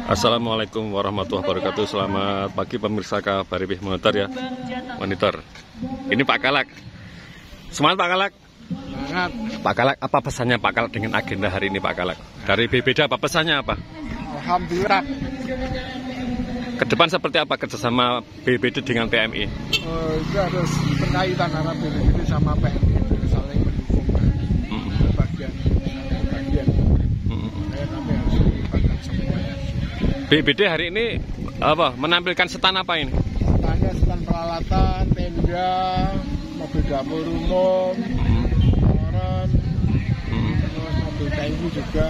Assalamualaikum warahmatullahi wabarakatuh. Selamat pagi pemirsa KBRI Monitor ya. Monitor. Ini Pak Kalak. Semangat Pak Kalak. Semangat. Pak Kalak, apa pesannya Pak Kalak dengan agenda hari ini Pak Kalak? Dari BPD apa pesannya apa? Alhamdulillah. Ke depan seperti apa kerjasama BPD dengan PMI? Itu harus berkaitan antara BPD sama PMI, saling mendukung. Bagian. Kami harus melibatkan semuanya. BPD hari ini apa? Menampilkan stand apa ini? Standnya stand peralatan, tenda, mobil dapur umum, orang, terus mobil tanki juga.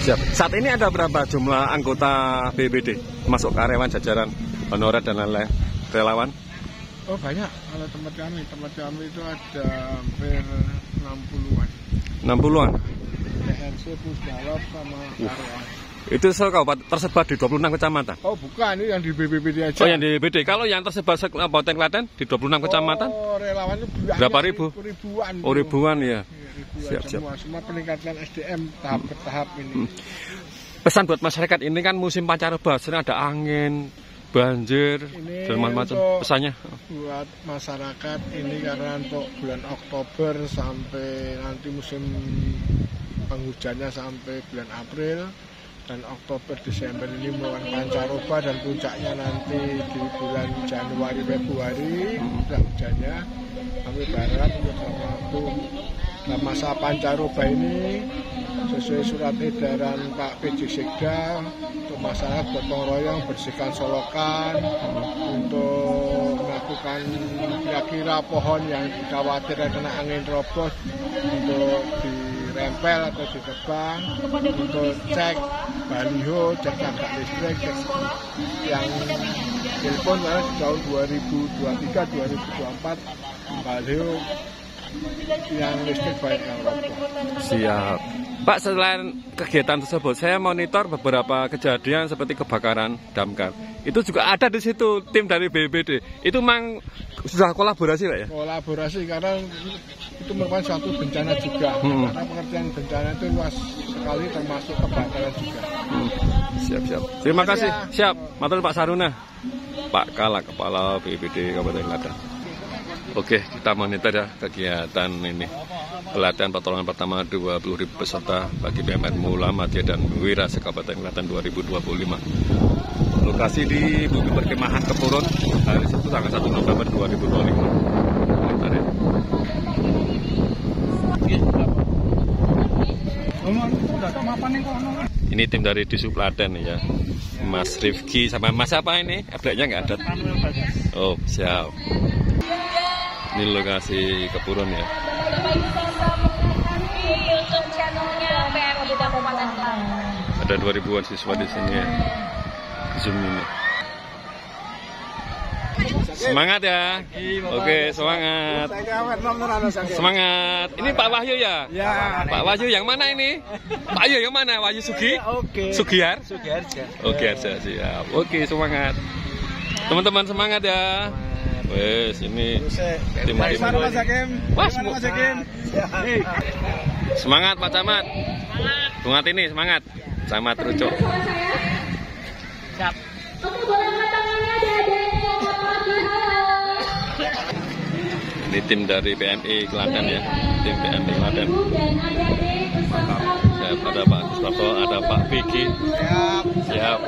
Siap. Saat ini ada berapa jumlah anggota BPD, masuk karyawan, jajaran, honorer dan lain-lain, relawan? Oh banyak, kalau tempat kami itu ada hampir 60-an. 60-an? TRC, Pusdalop, sama karyawan. Itu tersebar di 26 kecamatan? Oh bukan, ini yang di BPD aja. Oh yang di BPD, kalau yang tersebar Kabupaten Klaten di 26 kecamatan? Oh relawan itu berapa ribu? Ribuan. Oh ribuan ya. Ribuan, semua peningkatan SDM tahap bertahap ini. Pesan buat masyarakat, ini kan musim pancaroba, sering ada angin, banjir, dan macam-macam. Pesannya? Buat masyarakat ini karena untuk bulan Oktober sampai nanti musim penghujannya sampai bulan April. Dan Oktober Desember ini merupakan pancaroba dan puncaknya nanti di bulan Januari Februari hujannya. Kami berharap untuk masa pancaroba ini sesuai surat edaran Pak PJ Sekda untuk masyarakat gotong royong bersihkan solokan untuk melakukan kira-kira pohon yang dikhawatirkan kena angin roboh untuk dirempel atau ditebang, untuk cek baliho, cek tangga listrik, cek yang telepon karena di tahun 2023-2024 baliho yang listrik banyak yang roboh. Siap. Pak, selain kegiatan tersebut, saya monitor beberapa kejadian seperti kebakaran damkar. Itu juga ada di situ tim dari BPD. Itu memang sudah kolaborasi Pak ya? Kolaborasi karena itu merupakan suatu bencana juga. Karena pengertian bencana itu luas sekali termasuk kebakaran juga. Siap. Terima kasih. Siap. Matur Pak Saruna. Pak Kalak, Kepala BPD Kabupaten Klaten. Oke, kita monitor ya kegiatan ini. Pelatihan pertolongan pertama 20.000 peserta bagi BMR Muhammadiyah dan Wira Kabupaten Klaten 2025. Lokasi di Bukit Perkemahan Kepurun, hari Sabtu tanggal 1 November 2025. Monitor ya. Ini tim dari Disub Klaten ya. Mas Rifki sama Mas apa ini? Ableknya nggak ada. Oh, siap. Ini lokasi Kepurun ya. Ada 2000-an siswa di sini ya. Zoom ini. Semangat ya. Oke, semangat. Semangat. Ini Pak Wahyu ya? Ya. Pak Wahyu yang mana ini? Pak Wahyu yang mana? Wahyu Sugi? Oke. Sugiar? Sugiarja. Oke, siap. Oke, semangat. Teman-teman semangat ya. Wes, ini tim-tim. Semangat Pak Camat. Semangat ini, semangat. Camat Rucuk. Siap. Ini tim dari PMI Klaten ya. Tim PMI Klaten. Siap, ada Pak Gustavo, ada Pak Vicky. Siap.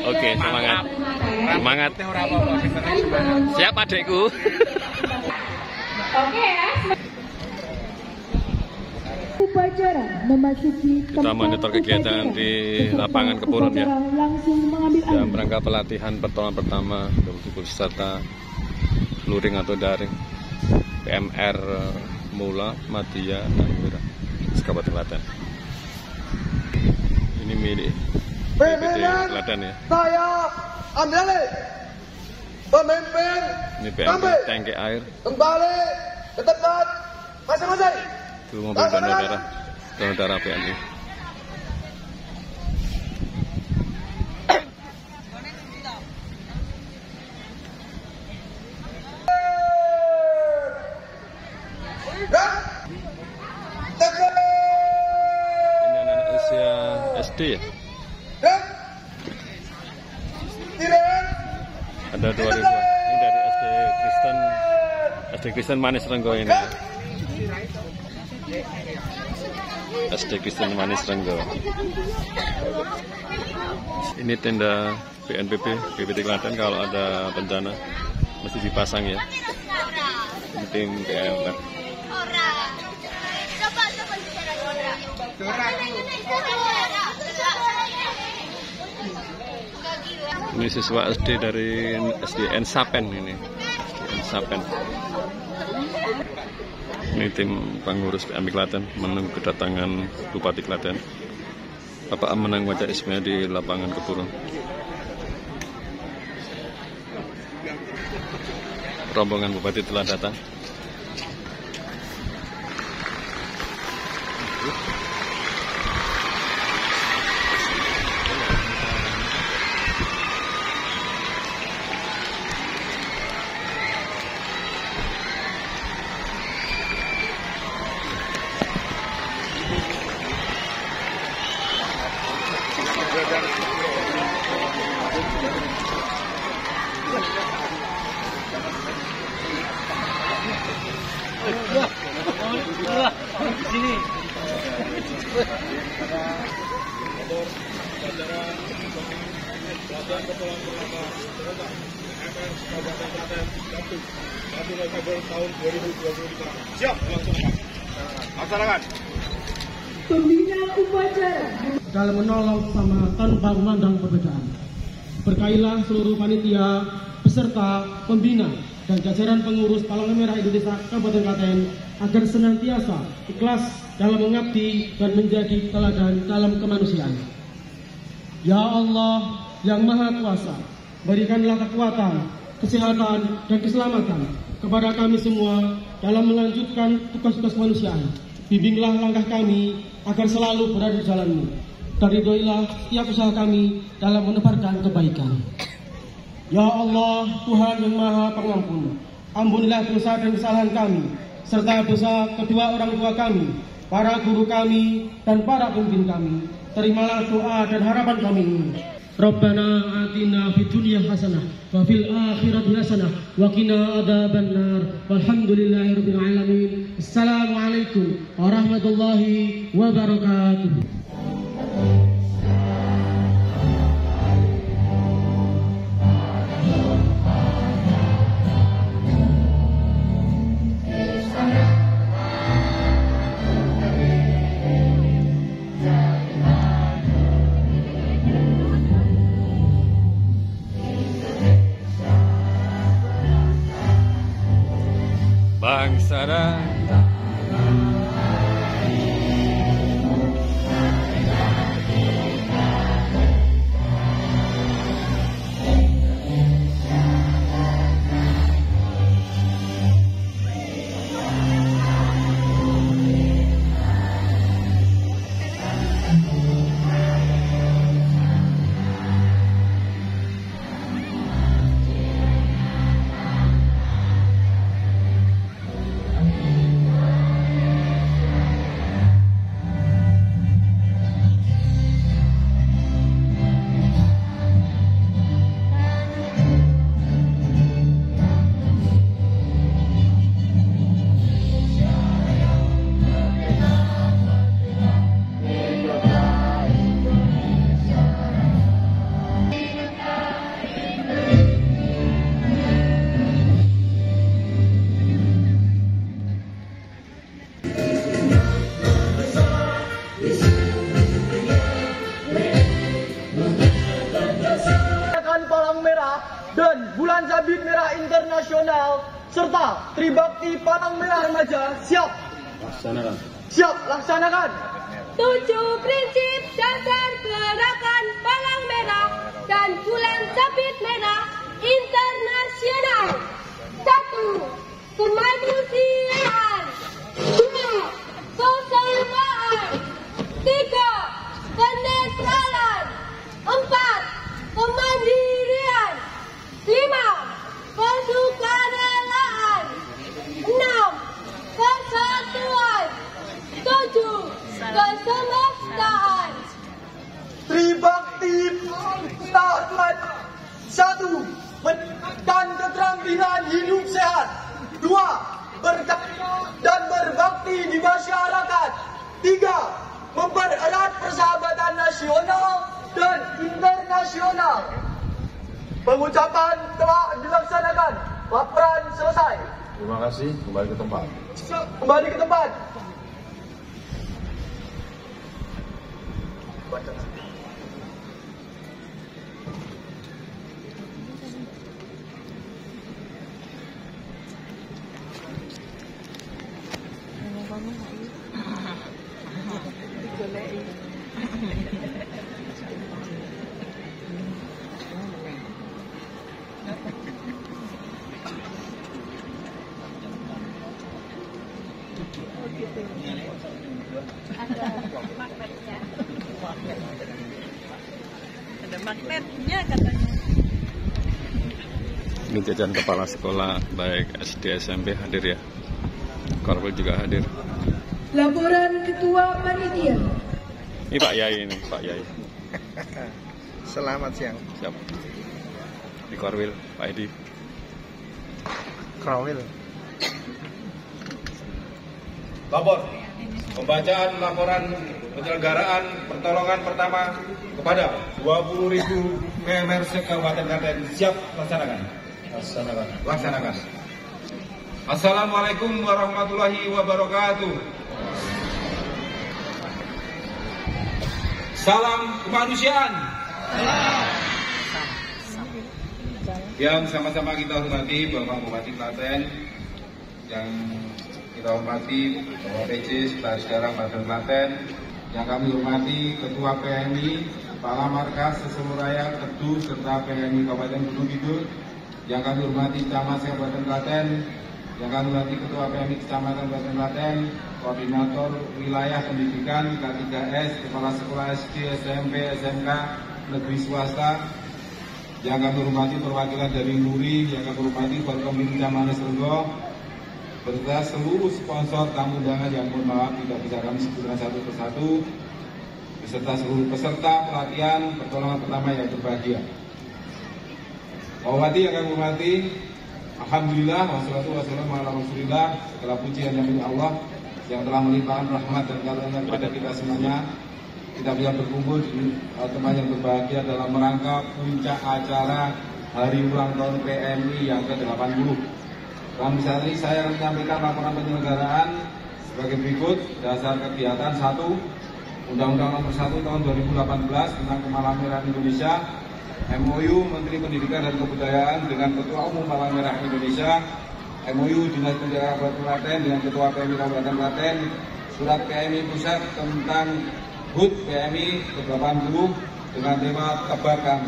Oke, semangat. Semangat. Siap adekku. Oke ya. Kita monitor kegiatan di lapangan Kepurun ya. Dalam rangka pelatihan pertolongan pertama untuk peserta luring atau daring PMR Muhammadiyah dan Wira Kabupaten Klaten. Ini milik BPD Klaten ya. Saya ambil pemimpin. Ini PMR tangki air. Kembali ke tempat masing-masing. Itu mobil donor darah PMI. SD ya? Dan tidak. Ada 2.000. Ini dari SD Kristen Manis Renggo ini. SD Kristen Manis Renggo. Ini tenda BNPB, BPT Klaten kalau ada bencana mesti dipasang ya. Tim PLR. Ini siswa SD dari SDN Sapen ini. SDN Sapen. Ini tim pengurus PMI Klaten menunggu kedatangan Bupati Klaten. Bapak Menang Wajah Ismail di lapangan Kepurung. Rombongan Bupati telah datang. Sini. Siap, laksanakan. Pembina upacara Dalam menolong sama tanpa memandang perbedaan. Berkailah seluruh panitia, peserta, pembina, dan jajaran pengurus Palang Merah Indonesia Kabupaten Klaten agar senantiasa ikhlas dalam mengabdi dan menjadi teladan dalam kemanusiaan. Ya Allah yang Maha Kuasa, berikanlah kekuatan, kesehatan, dan keselamatan kepada kami semua dalam melanjutkan tugas-tugas kemanusiaan. Bimbinglah langkah kami agar selalu berada di jalan-Mu. Dan ridhoilah setiap usaha kami dalam menebarkan kebaikan. Ya Allah, Tuhan yang Maha Pengampun, ampunilah dosa dan kesalahan kami, serta dosa kedua orang tua kami, para guru kami, dan para pemimpin kami. Terimalah doa dan harapan kami ini. Rabbana atina fid dunya hasanah wa fil akhirati hasanah wa qina adzabannar. Walhamdulillahirabbil alamin. Assalamualaikum warahmatullahi wabarakatuh. Bangsara. Dan Bulan Sabit Merah Internasional serta Tribakti Palang Merah Remaja siap laksanakan. Siap laksanakan. 7 prinsip dasar gerakan Palang Merah dan Bulan Sabit Merah Internasional. 1. Kemanusiaan. 2. Kesamaan. 3. Kenetralan. 4. Kemandirian. 5. Kesukarelaan. 6. Kesatuan. 7. Kesemestaan. 2. Berkarya dan berbakti di masyarakat. 3. Mempererat persahabatan nasional dan internasional. Pengucapan telah dilaksanakan. Laporan selesai. Terima kasih. Kembali ke tempat. Kembali ke tempat. Ada magnetnya katanya. Ini jajaran kepala sekolah baik SD SMP hadir ya. Korwil juga hadir. Laporan Ketua Panitia. Ini Pak Yai ini, Pak Yai. Selamat siang. Siap. Di Korwil, Pak Edi. Krawil. Lapor. Pembacaan laporan penyelenggaraan pertolongan pertama kepada 20.000 PMR se-Kabupaten Klaten. Siap laksanakan. Laksanakan. Assalamualaikum warahmatullahi wabarakatuh. Salam kemanusiaan. Yang sama-sama kita hormati Bapak Bupati Klaten, yang kita hormati Bapak PJ Sekretaris Daerah Kabupaten Klaten, yang kami hormati Ketua PMI, Kepala Markas Seseluruh Raya, Kedu serta PMI Kabupaten Gunung Kidul, yang kami hormati Camat Kabupaten Klaten, yang kami hormati Ketua PMI Kecamatan Kabupaten Klaten, Koordinator Wilayah Pendidikan K3S, Kepala Sekolah SD, SMP, SMK, Negeri Swasta, yang kami hormati perwakilan dari Muri, yang kami hormati Forkomin Camat Sergo, beserta seluruh sponsor tamu undangan yang mohon maaf tidak bisa kami sebutkan satu persatu, beserta seluruh peserta pelatihan pertolongan pertama yang berbahagia. Bapak Bupati yang kami hormati, alhamdulillah wassalatu wassalamu ala Rasulillah, segala pujian yang milik Allah yang telah melimpahkan rahmat dan karunia kepada kita semuanya. Kita bisa berkumpul di tempat yang berbahagia dalam rangka puncak acara Hari Ulang Tahun PMI yang ke-80. Dalam saat ini saya akan menyampaikan laporan penyelenggaraan sebagai berikut. Dasar kegiatan 1, Undang-Undang Nomor 1 Tahun 2018 tentang Palang Merah Indonesia, MOU Menteri Pendidikan dan Kebudayaan dengan Ketua Umum Palang Merah Indonesia, MOU Dinas Pendidikan Kabupaten Klaten dengan Ketua PMI Kabupaten Klaten, Surat PMI Pusat tentang HUT PMI ke-80 dengan tema Tebakan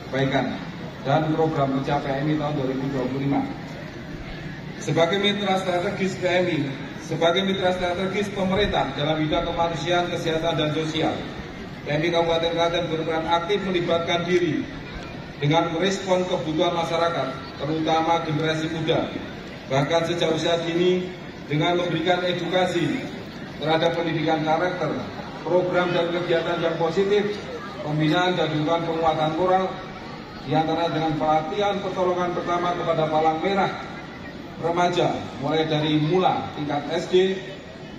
Kebaikan dan Program Kerja PMI tahun 2025. Sebagai mitra strategis PMI, sebagai mitra strategis pemerintah dalam bidang kemanusiaan, kesehatan, dan sosial, PMI Kabupaten Klaten berperan aktif melibatkan diri dengan merespon kebutuhan masyarakat, terutama generasi muda, bahkan sejak usia dini dengan memberikan edukasi terhadap pendidikan karakter, program dan kegiatan yang positif, pembinaan dan dukungan penguatan moral, diantara dengan pelatihan pertolongan pertama kepada palang merah remaja, mulai dari mula tingkat SD,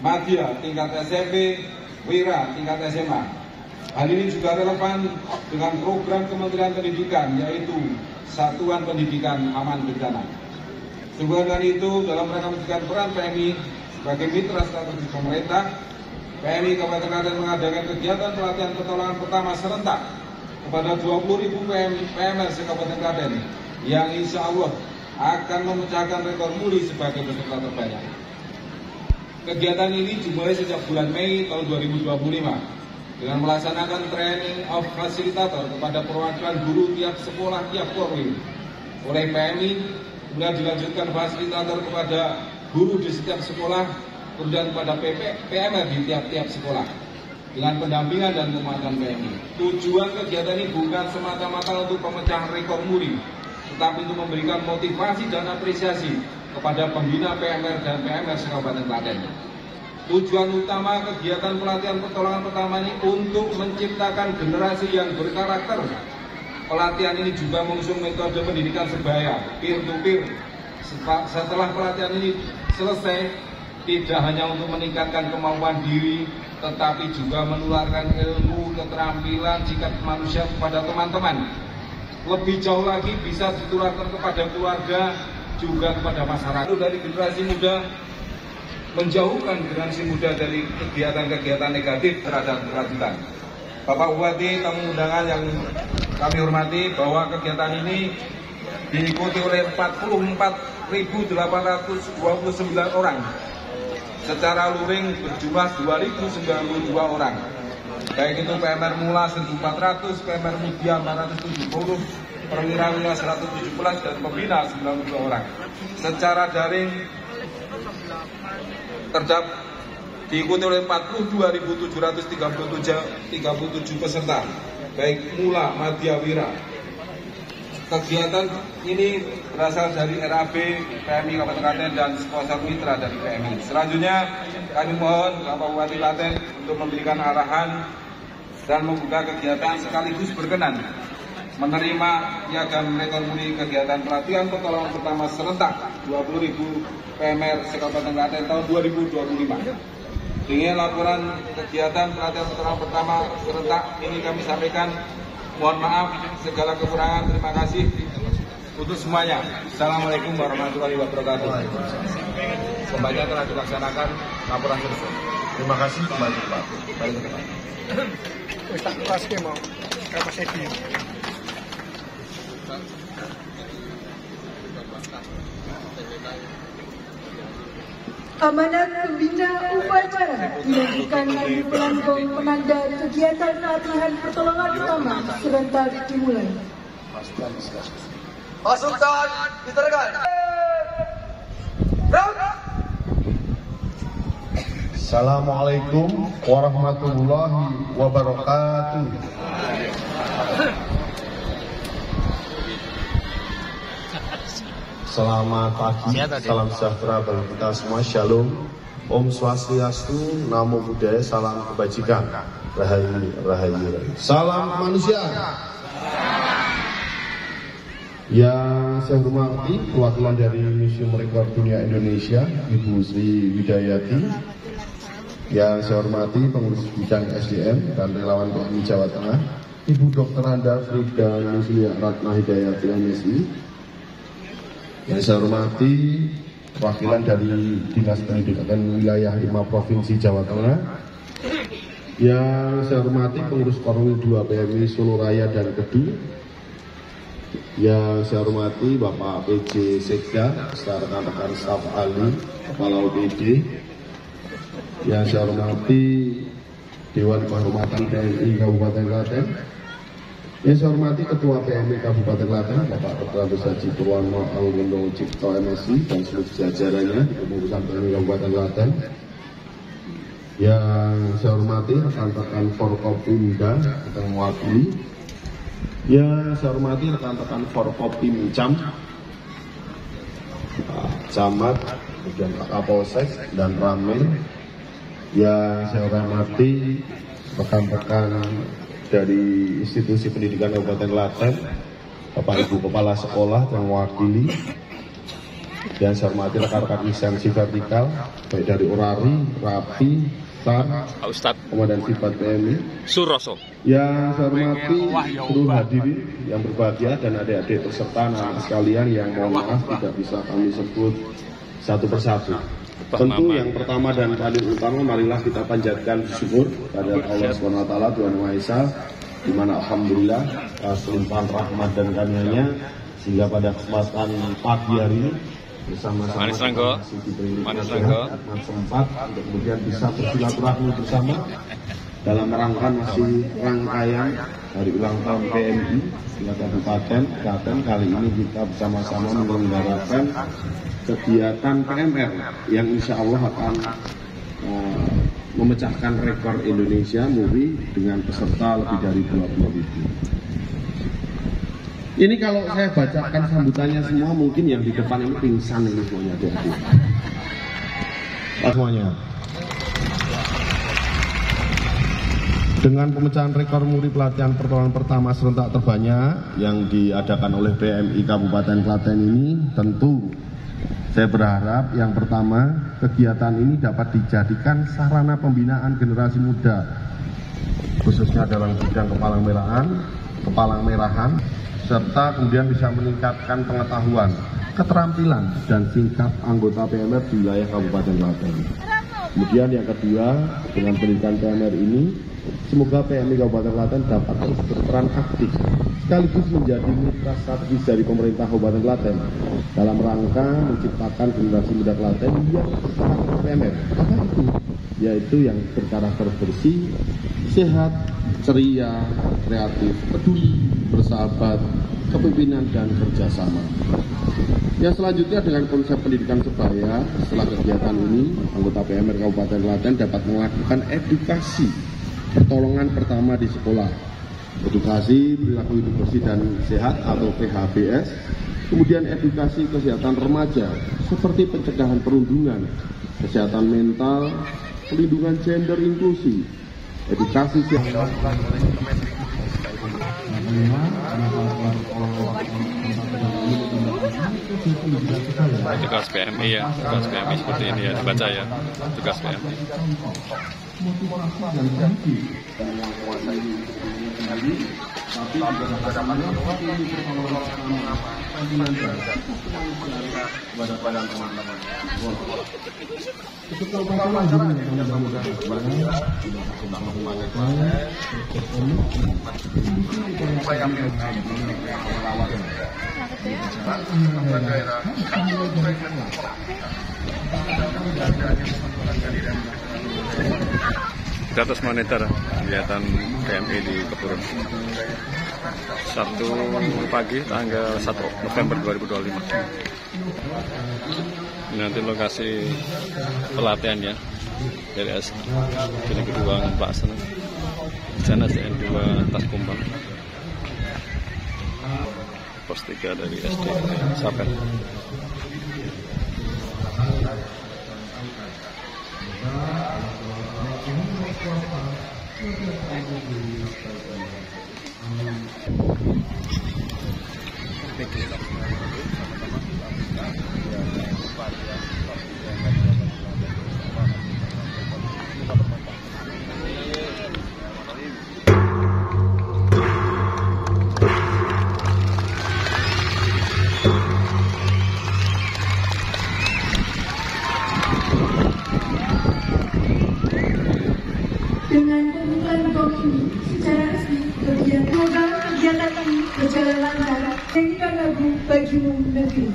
madya tingkat SMP, wira tingkat SMA. Hal ini juga relevan dengan program Kementerian Pendidikan, yaitu Satuan Pendidikan Aman Bencana. Sehubungan dengan itu, dalam rangka menunjukkan peran PMI sebagai mitra strategis pemerintah, PMI Kabupaten Klaten mengadakan kegiatan pelatihan pertolongan pertama serentak kepada 20.000 PMR se-Kabupaten Klaten yang insya Allah akan memecahkan rekor muri sebagai peserta terbanyak. Kegiatan ini dimulai sejak bulan Mei tahun 2025 dengan melaksanakan training of facilitator kepada perwakilan guru tiap sekolah tiap korwil oleh PMI, kemudian dilanjutkan fasilitator kepada guru di setiap sekolah, kemudian kepada PMR di tiap-tiap sekolah dengan pendampingan dan penguatan PMI. Tujuan kegiatan ini bukan semata-mata untuk pemecahan rekor muri, tetapi untuk memberikan motivasi dan apresiasi kepada pembina PMR dan PMR se-Kabupaten Klaten. Tujuan utama kegiatan pelatihan pertolongan pertama ini untuk menciptakan generasi yang berkarakter. Pelatihan ini juga mengusung metode pendidikan sebaya, peer-to-peer, setelah pelatihan ini selesai, tidak hanya untuk meningkatkan kemampuan diri, tetapi juga menularkan ilmu, keterampilan, sikap manusia kepada teman-teman. Lebih jauh lagi bisa ditularkan kepada keluarga, juga kepada masyarakat. Dari generasi muda, menjauhkan generasi muda dari kegiatan-kegiatan negatif terhadap kelanjutan. Bapak Bupati, tamu undangan yang kami hormati, bahwa kegiatan ini diikuti oleh 44.829 orang. Secara luring berjumlah 2.092 orang. Baik itu PMR Mula 1.400, PMR Mudia 470, Perwira 117 dan Pembina 92 orang. Secara daring diikuti oleh 42.737 peserta, baik Mula, Madya, Wira. Kegiatan ini berasal dari RAB, PMI Kabupaten Klaten dan sponsor mitra dari PMI. Selanjutnya kami mohon Bapak Bupati Klaten untuk memberikan arahan dan membuka kegiatan sekaligus berkenan menerima piagam rekor muri kegiatan pelatihan pertolongan pertama serentak 20.000 PMR se-Kabupaten Klaten tahun 2025. Dengan laporan kegiatan pelatihan pertolongan pertama serentak ini kami sampaikan mohon maaf segala kekurangan. Terima kasih untuk semuanya. Assalamualaikum warahmatullahi wabarakatuh. Pembagian telah dilaksanakan, laporan selesai. Terima kasih, kembali Pak. Kembali ke depan. Tak kelas ke mau apa sih? Amanat pembina upacara dilakukan di pelambung penanda kegiatan latihan pertolongan pertama serentak dimulai. Pasukan diterangkan. Assalamualaikum warahmatullahi wabarakatuh. Selamat pagi, salam sejahtera bagi kita semua, shalom, Om Swastiastu, Namo Buddhaya, salam kebajikan, rahayu, rahayu, salam manusia. Yang saya hormati perwakilan dari Museum Rekor Dunia Indonesia, Ibu Sri Widayati. Yang saya hormati pengurus bidang SDM dan relawan PMI Jawa Tengah, Ibu Dr. Anda Frida Nuslia Ratna Hidayati MSI. Yang saya hormati perwakilan dari Dinas Pendidikan Wilayah 5 Provinsi Jawa Tengah. Yang saya hormati pengurus Korwil 2 PMI Solo Raya dan Kedu. Yang saya hormati Bapak PJ Sekda, beserta rekan-rekan staf ahli, Kepala OPD. Yang saya hormati Dewan Kehormatan PMI Kabupaten Klaten. Yang saya hormati Ketua PMI Kabupaten Klaten, Bapak Dr. Agus Haji Purwano Algondo Cipto MSI dan seluruh jajarannya di kepengurusan PMI Kabupaten Klaten. Yang saya hormati rekan-rekan Forkopimda yang mewakili. Yang saya hormati rekan-rekan Forkopimcam, Pak Camat, kemudian Pak Kapolsek dan Ramil. Yang saya hormati rekan-rekan dari institusi pendidikan Kabupaten Klaten, Bapak Ibu Kepala Sekolah yang mewakili. Dan saya hormati rekan-rekan lisensi vertikal, baik dari Orari, Rapi, SAR, Komandan Sifat PMI, Suroso. Yang saya hormati seluruh hadirin yang berbahagia dan adik-adik peserta anak sekalian yang mohon maaf tidak bisa kami sebut satu persatu. Tentu yang pertama dan paling utama, marilah kita panjatkan syukur pada Allah SWT, Tuhan Maha Esa, di mana alhamdulillah selimpahan rahmat dan karunia-Nya sehingga pada kesempatan pagi hari ini bersama-sama sempat untuk kemudian bisa bersilaturahmi bersama dalam rangkaian hari ulang tahun PMI Kabupaten Klaten. Kali ini kita bersama-sama menyelenggarakan kegiatan PMR yang insya Allah akan memecahkan rekor Indonesia MURI dengan peserta lebih dari 20.000. Ini kalau saya bacakan sambutannya semua, mungkin yang di depan ini pingsan ini semuanya, adik-adik. Semuanya. Dengan pemecahan rekor MURI pelatihan pertolongan pertama serentak terbanyak yang diadakan oleh PMI Kabupaten Klaten ini, tentu Saya berharap yang pertama, kegiatan ini dapat dijadikan sarana pembinaan generasi muda, khususnya dalam bidang kepalang merahan, serta kemudian bisa meningkatkan pengetahuan, keterampilan, dan sikap anggota PMR di wilayah Kabupaten Klaten. Kemudian yang kedua, dengan pendidikan PMR ini, semoga PMI Kabupaten Klaten dapat terus berperan aktif, sekaligus menjadi mitra strategis dari pemerintah Kabupaten Klaten dalam rangka menciptakan generasi muda Klaten yang berkarakter PMR. Apa itu? Yaitu yang berkarakter bersih, sehat, ceria, kreatif, peduli, bersahabat, kepemimpinan, dan kerjasama. Yang selanjutnya dengan konsep pendidikan sebaya, setelah kegiatan ini, anggota PMR Kabupaten Klaten dapat melakukan edukasi pertolongan pertama di sekolah, edukasi perilaku hidup bersih dan sehat atau PHBS, kemudian edukasi kesehatan remaja seperti pencegahan perundungan, kesehatan mental, pelindungan gender inklusi, edukasi tugas PMI ya, tugas PMI seperti ini ya, dibaca ya, tugas PMI. Motivasi dan berhenti dan yang menguasai sendiri, tapi juga dapat mewakili pertolongan kontinental kepada teman-teman. Ketika upacara juga mudah-mudahan sudah memakai Di atas monitor kegiatan PMI di Kepurun, Sabtu pagi tanggal 1 November 2025. Ini nanti lokasi pelatihan ya, DLS Kini Kedua Pelaksana Sana SDN 2 Tas Kumbang, pos 3 dari SD Sapen. Dengan pembukaan bom ini secara resmi, kegiatan ini berjalan lancar. Nyanyikan lagu Bagimu Negeri.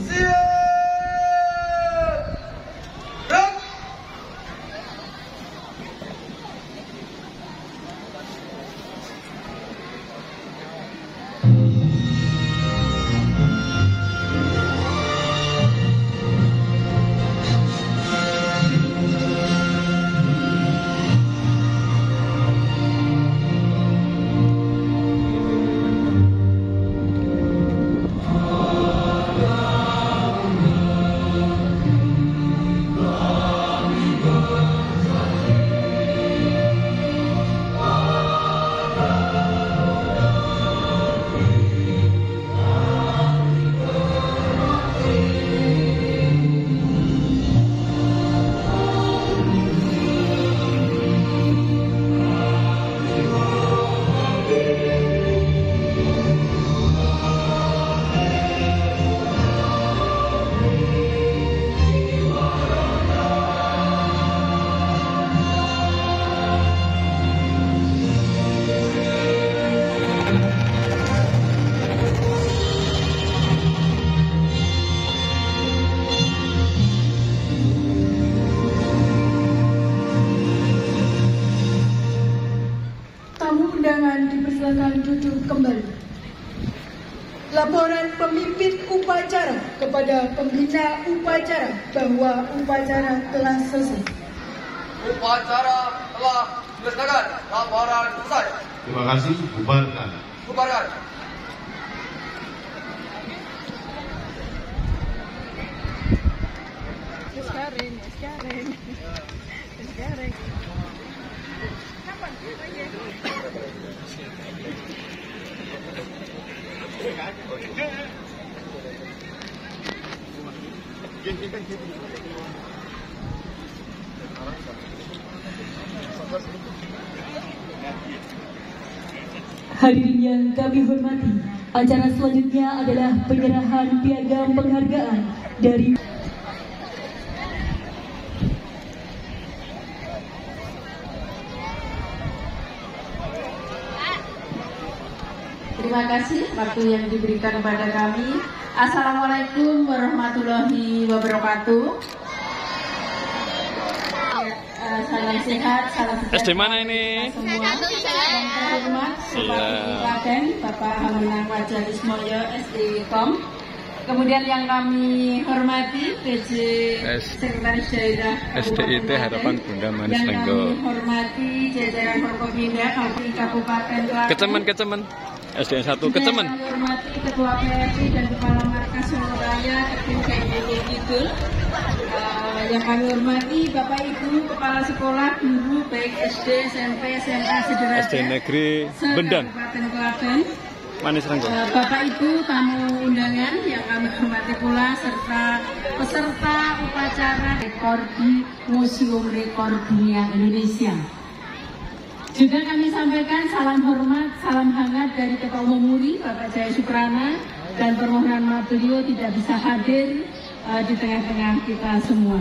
Dipersilakan duduk kembali. Laporan pemimpin upacara kepada pembina upacara bahwa upacara telah selesai. Upacara telah dilaksanakan. Laporan selesai. Terima kasih. Bubarkan. Bubarkan. Sekarang. Kapan? Hadirin yang kami hormati, acara selanjutnya adalah penyerahan piagam penghargaan dari Terima kasih waktu yang diberikan kepada kami. Assalamualaikum warahmatullahi wabarakatuh. Salam sehat, salam sejahtera. SD mana ini? Semua. Yang terhormat Bupati Klaten, Bapak Hamunang Wajah Ismoyo SD.com. Kemudian yang kami hormati PJ Sekretaris Daerah SDIT Harapan Bunda Manis Yang Lenggo. kami hormati jajaran Forkopimda Kabupaten Klaten. Kecemen. SDN 1 Kecemen. Yang kami hormati Ketua PRI dan Kepala Markas Surabaya Ketum KMD Kidul. Yang kami hormati Bapak Ibu Kepala Sekolah, Guru baik SD, SMP, SMA sederajat SD Negeri Bendan, Kabupaten Klaten. Manis Lenggo. Bapak Ibu tamu undangan yang kami hormati pula serta peserta upacara rekor di Museum Rekor Dunia Indonesia. Juga kami sampaikan salam hormat, salam hangat dari Ketua Umum MURI Bapak Jaya Suprana, dan permohonan maaf beliau tidak bisa hadir di tengah-tengah kita semua.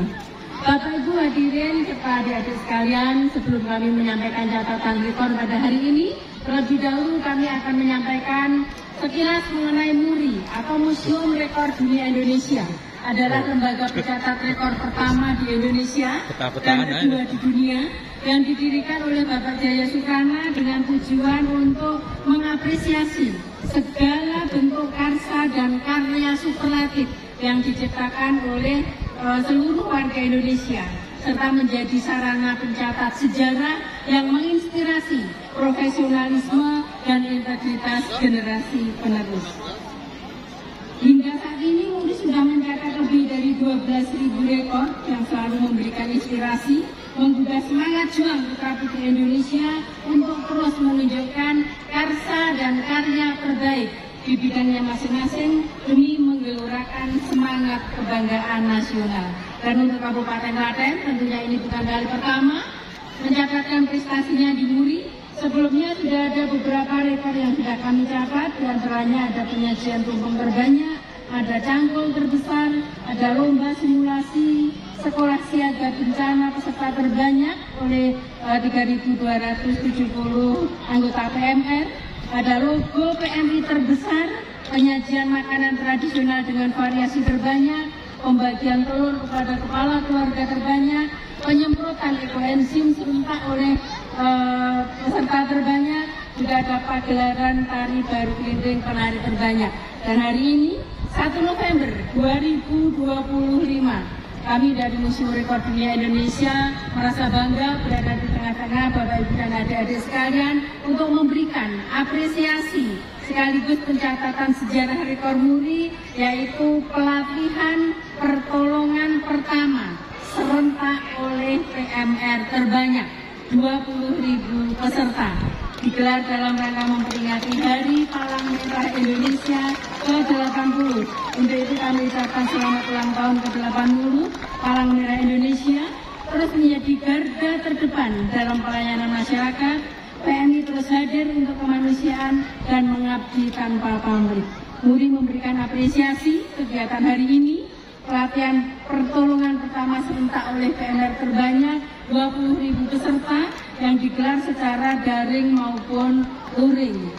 Bapak Ibu hadirin serta adik-adik sekalian, sebelum kami menyampaikan catatan rekor pada hari ini, terlebih dahulu kami akan menyampaikan sekilas mengenai MURI atau Museum Rekor Dunia Indonesia. Adalah lembaga pencatat rekor pertama di Indonesia dan kedua di dunia, yang didirikan oleh Bapak Jaya Suprana dengan tujuan untuk mengapresiasi segala bentuk karsa dan karya superlatif yang diciptakan oleh seluruh warga Indonesia, serta menjadi sarana pencatat sejarah yang menginspirasi profesionalisme dan integritas generasi penerus. Hingga saat ini MURI sudah mencatat lebih dari 12.000 rekor yang selalu memberikan inspirasi, menggugah semangat juang putra-putri Indonesia untuk terus menunjukkan karsa dan karya terbaik di bidangnya masing-masing demi menggelorakan semangat kebanggaan nasional. Dan untuk Kabupaten Klaten tentunya ini bukan kali pertama mencatatkan prestasinya di MURI. Sebelumnya sudah ada beberapa rekor yang sudah kami catat, di antaranya ada penyajian tumpeng terbanyak, ada cangkul terbesar, ada lomba simulasi sekolah siaga bencana peserta terbanyak oleh 3.270 anggota PMR, ada logo PMI terbesar, penyajian makanan tradisional dengan variasi terbanyak, pembagian telur kepada kepala keluarga terbanyak, penyemprotan ekoenzim serentak oleh peserta terbanyak, juga ada pagelaran tari baru keliling penari terbanyak. Dan hari ini 1 November 2025 kami dari Museum Rekor Dunia Indonesia merasa bangga berada di tengah-tengah Bapak Ibu dan adik-adik sekalian untuk memberikan apresiasi sekaligus pencatatan sejarah rekor MURI, yaitu pelatihan pertolongan pertama serentak oleh PMR terbanyak 20.000 peserta, digelar dalam rangka memperingati Hari Palang Merah Indonesia ke-80. Untuk itu kami ucapkan selamat ulang tahun ke-80 Palang Merah Indonesia, terus menjadi garda terdepan dalam pelayanan masyarakat. PMI terus hadir untuk kemanusiaan dan mengabdi tanpa pamrih. MURI memberikan apresiasi kegiatan hari ini, pelatihan pertolongan pertama serentak oleh PMR terbanyak 20.000 peserta yang digelar secara daring maupun luring.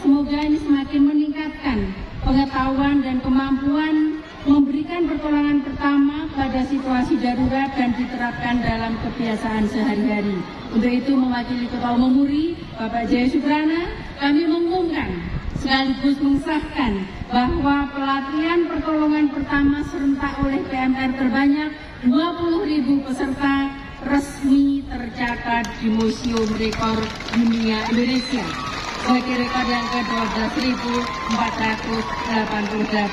Semoga ini semakin meningkatkan pengetahuan dan kemampuan memberikan pertolongan pertama pada situasi darurat dan diterapkan dalam kebiasaan sehari-hari. Untuk itu mewakili Ketua Umum MURI Bapak Jaya Suprana, kami mengumumkan sekaligus mengesahkan bahwa pelatihan pertolongan pertama serentak oleh PMR terbanyak 20.000 peserta resmi tercatat di Museum Rekor Dunia Indonesia sebagai rekor yang ke-12.488.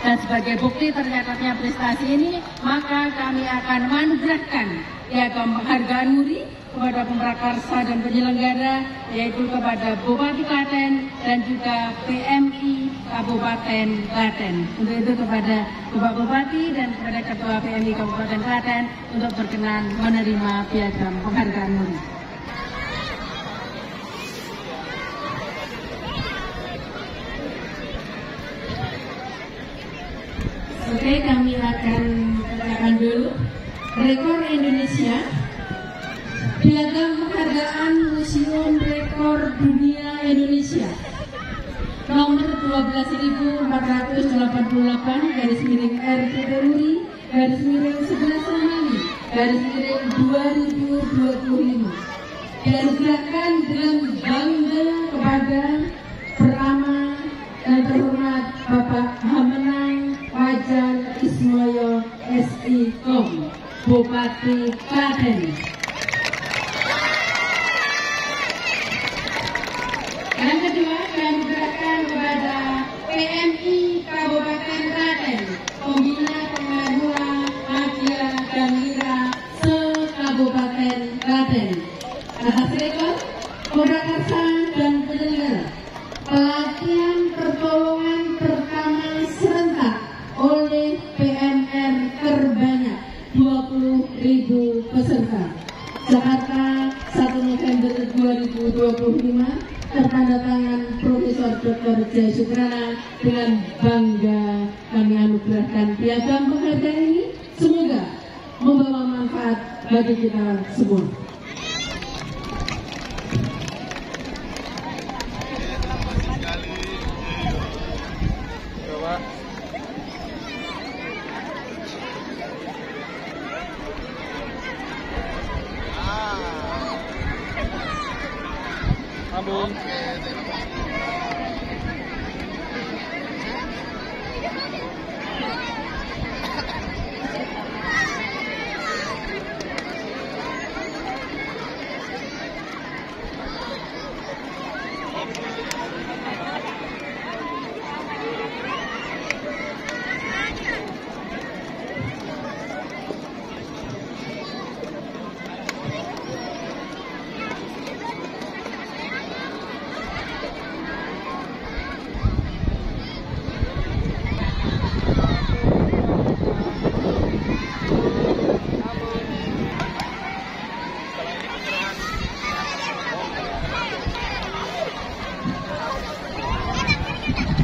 Dan sebagai bukti tercatatnya prestasi ini, maka kami akan menganugerahkan piagam penghargaan MURI kepada pemrakarsa dan penyelenggara, yaitu kepada Bupati Klaten dan juga PMI Kabupaten Klaten. Untuk itu kepada Bapak Bupati dan kepada Ketua PMI Kabupaten Klaten untuk berkenan menerima piagam penghargaan MURI. Oke, kami akan bacakan dulu rekor Indonesia. Piagam penghargaan Museum Rekor Dunia Indonesia nomor 12.488/11/2025 dianugerahkan dengan bangga kepada Pertama dan terhormat Bapak Hamenang Wajan Ismoyo SI.Com, Bupati Klaten. Yang kedua, dianugerahkan kepada PMI Kabupaten Klaten, Pembina Pengadula Media dan Wira se-Kabupaten Klaten. Atas rekor Purwakarta dan penyelenggara pelatihan pertolongan pertama serentak oleh PMR terbanyak 20.000 peserta. Jakarta 1 November 2025. Tertanda tangan Profesor Dr. Jaya Suprana. Dengan bangga kami anugerahkan piagam penghargaan ini. Semoga membawa manfaat bagi kita semua.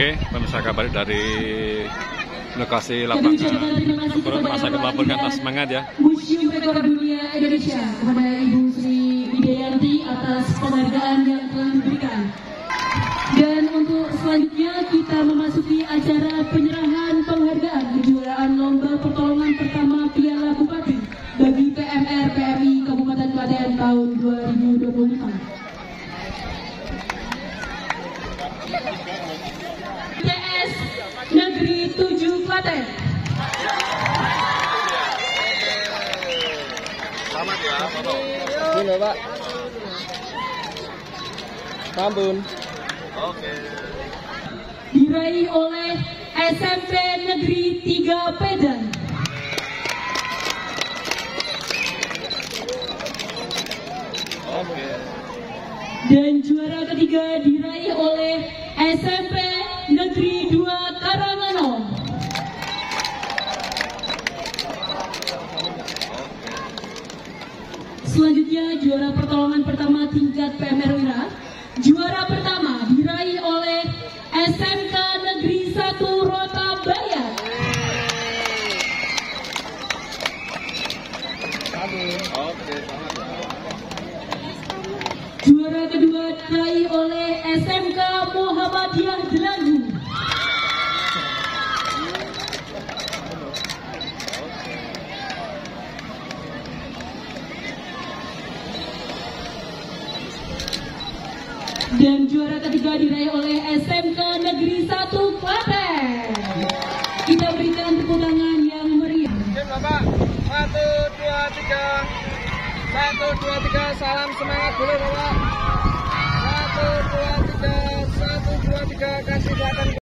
Oke, pemirsa kabar dari lokasi lapangan turut masa melaporkan atas semangat ya. Museum Rekor Dunia Indonesia kepada Ibu Sri Widayanti atas penghargaan yang telah diberikan. Dan untuk selanjutnya kita memasuki acara penyerahan penghargaan kejuaraan lomba pertolongan pertama Piala Bupati bagi PMR PMI Kabupaten Klaten tahun 2025. TS Negeri 7 Klaten. Selamat ya, ini Pak. Sampun. Oke. Diraih oleh SMP Negeri 3 Pedan. Oke. Dan juara ketiga diraih oleh SMP Negeri 2 Karangano. Selanjutnya juara pertolongan pertama tingkat PMR Wira. Juara pertama diraih oleh SMK Negeri 1 Rotabaya. Juara kedua diraih oleh SMK Muhammadiyah Delanggu. Dan juara ketiga diraih oleh SMK Negeri 1 Klaten. Kita berikan tepuk tangan yang meriah. Oke Bapak, 1, 2, 3. 1, 2, 3, salam semangat dulu Bapak. 1, 2, 3, 1, 2, 3, kasih Klaten.